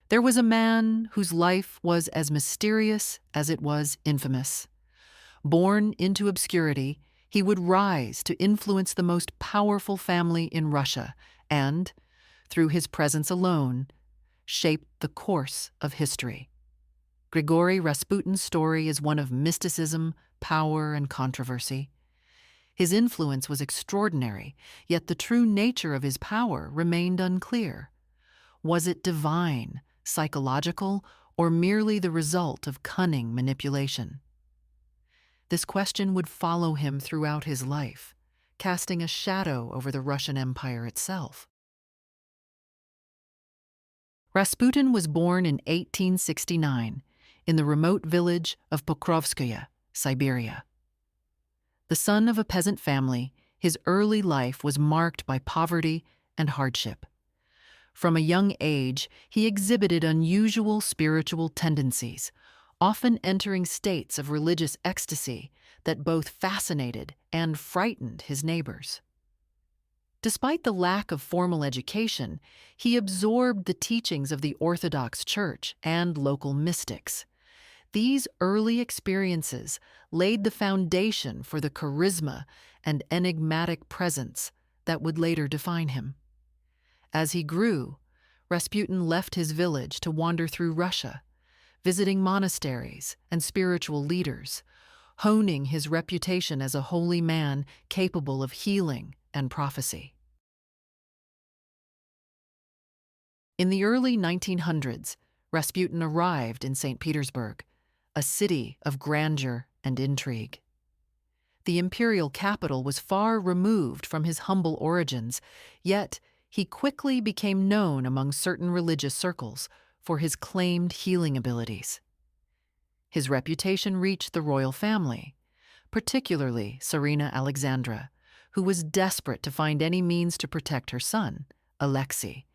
There was a man whose life was as mysterious as it was infamous. Born into obscurity, he would rise to influence the most powerful family in Russia and, through his presence alone, shape the course of history. Grigori Rasputin's story is one of mysticism, power, and controversy. His influence was extraordinary, yet the true nature of his power remained unclear. Was it divine, psychological, or merely the result of cunning manipulation? This question would follow him throughout his life, casting a shadow over the Russian Empire itself. Rasputin was born in 1869 in the remote village of Pokrovskaya, Siberia. The son of a peasant family, his early life was marked by poverty and hardship. From a young age, he exhibited unusual spiritual tendencies, often entering states of religious ecstasy that both fascinated and frightened his neighbors. Despite the lack of formal education, he absorbed the teachings of the Orthodox Church and local mystics. These early experiences laid the foundation for the charisma and enigmatic presence that would later define him. As he grew, Rasputin left his village to wander through Russia, visiting monasteries and spiritual leaders, honing his reputation as a holy man capable of healing and prophecy. In the early 1900s, Rasputin arrived in St. Petersburg, a city of grandeur and intrigue. The imperial capital was far removed from his humble origins, yet he quickly became known among certain religious circles for his claimed healing abilities. His reputation reached the royal family, particularly Tsarina Alexandra, who was desperate to find any means to protect her son, Alexei,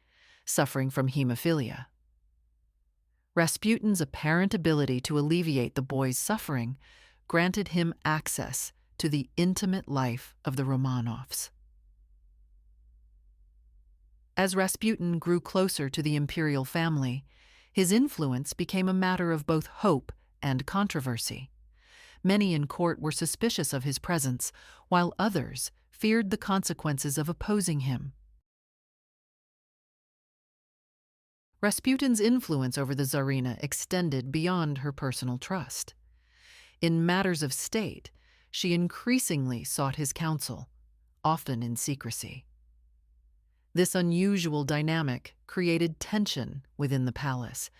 suffering from hemophilia. Rasputin's apparent ability to alleviate the boy's suffering granted him access to the intimate life of the Romanovs. As Rasputin grew closer to the imperial family, his influence became a matter of both hope and controversy. Many in court were suspicious of his presence, while others feared the consequences of opposing him. Rasputin's influence over the Tsarina extended beyond her personal trust. In matters of state, she increasingly sought his counsel, often in secrecy. This unusual dynamic created tension within the palace,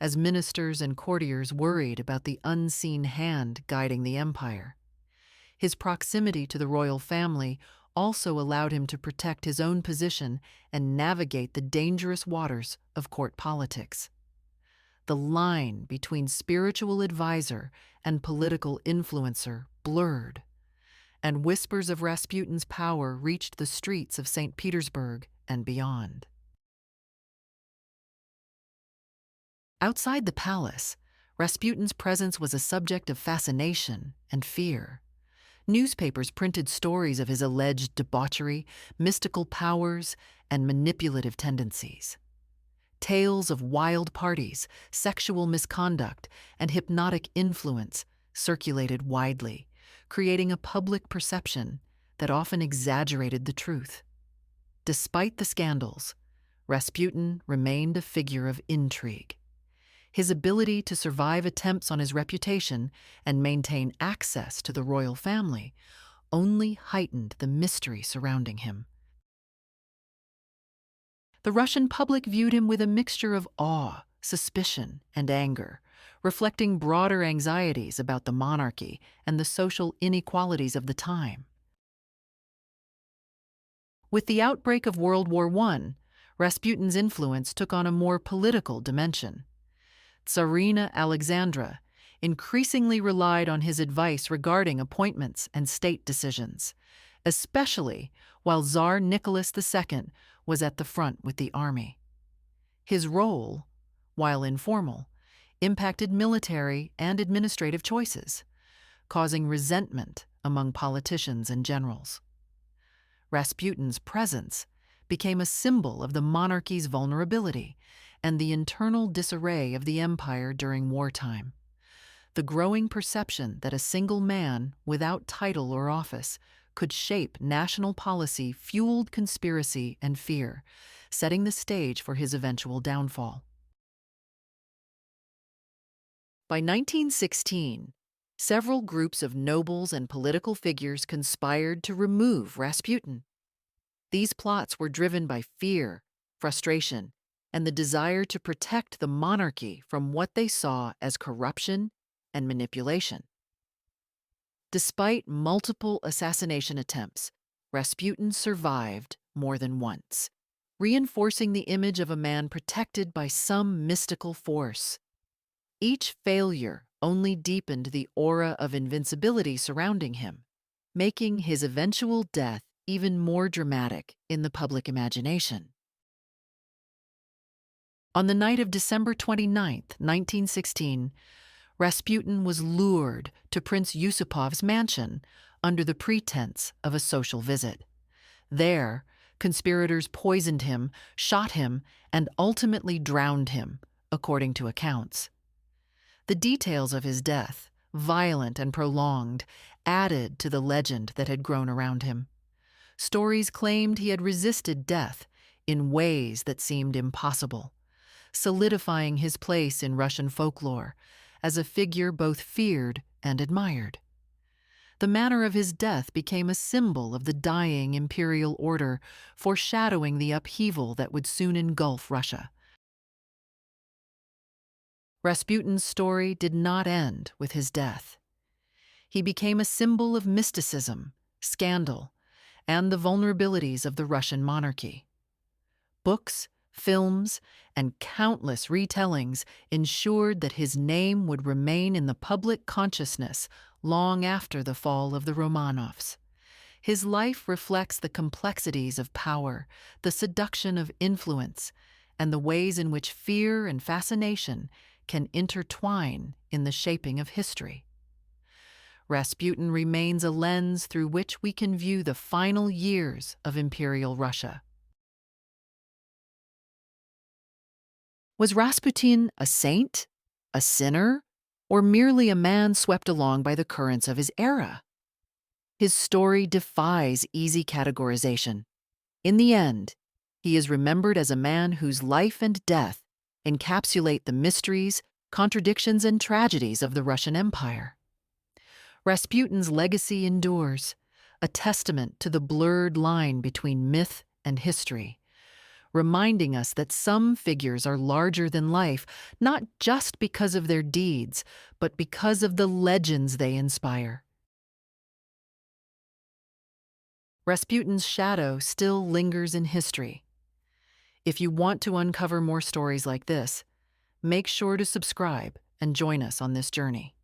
as ministers and courtiers worried about the unseen hand guiding the empire. His proximity to the royal family also allowed him to protect his own position and navigate the dangerous waters of court politics. The line between spiritual advisor and political influencer blurred, and whispers of Rasputin's power reached the streets of St. Petersburg and beyond. Outside the palace, Rasputin's presence was a subject of fascination and fear. Newspapers printed stories of his alleged debauchery, mystical powers, and manipulative tendencies. Tales of wild parties, sexual misconduct, and hypnotic influence circulated widely, creating a public perception that often exaggerated the truth. Despite the scandals, Rasputin remained a figure of intrigue. His ability to survive attempts on his reputation and maintain access to the royal family only heightened the mystery surrounding him. The Russian public viewed him with a mixture of awe, suspicion, and anger, reflecting broader anxieties about the monarchy and the social inequalities of the time. With the outbreak of World War I, Rasputin's influence took on a more political dimension. Tsarina Alexandra increasingly relied on his advice regarding appointments and state decisions, especially while Tsar Nicholas II was at the front with the army. His role, while informal, impacted military and administrative choices, causing resentment among politicians and generals. Rasputin's presence became a symbol of the monarchy's vulnerability, and the internal disarray of the empire during wartime. The growing perception that a single man, without title or office, could shape national policy fueled conspiracy and fear, setting the stage for his eventual downfall. By 1916, several groups of nobles and political figures conspired to remove Rasputin. These plots were driven by fear, frustration, and the desire to protect the monarchy from what they saw as corruption and manipulation. Despite multiple assassination attempts, Rasputin survived more than once, reinforcing the image of a man protected by some mystical force. Each failure only deepened the aura of invincibility surrounding him, making his eventual death even more dramatic in the public imagination. On the night of December 29, 1916, Rasputin was lured to Prince Yusupov's mansion under the pretense of a social visit. There, conspirators poisoned him, shot him, and ultimately drowned him, according to accounts. The details of his death, violent and prolonged, added to the legend that had grown around him. Stories claimed he had resisted death in ways that seemed impossible, solidifying his place in Russian folklore as a figure both feared and admired. The manner of his death became a symbol of the dying imperial order, foreshadowing the upheaval that would soon engulf Russia. Rasputin's story did not end with his death. He became a symbol of mysticism, scandal, and the vulnerabilities of the Russian monarchy. Books, films, and countless retellings ensured that his name would remain in the public consciousness long after the fall of the Romanovs. His life reflects the complexities of power, the seduction of influence, and the ways in which fear and fascination can intertwine in the shaping of history. Rasputin remains a lens through which we can view the final years of Imperial Russia. Was Rasputin a saint, a sinner, or merely a man swept along by the currents of his era? His story defies easy categorization. In the end, he is remembered as a man whose life and death encapsulate the mysteries, contradictions, and tragedies of the Russian Empire. Rasputin's legacy endures, a testament to the blurred line between myth and history, reminding us that some figures are larger than life, not just because of their deeds, but because of the legends they inspire. Rasputin's shadow still lingers in history. If you want to uncover more stories like this, make sure to subscribe and join us on this journey.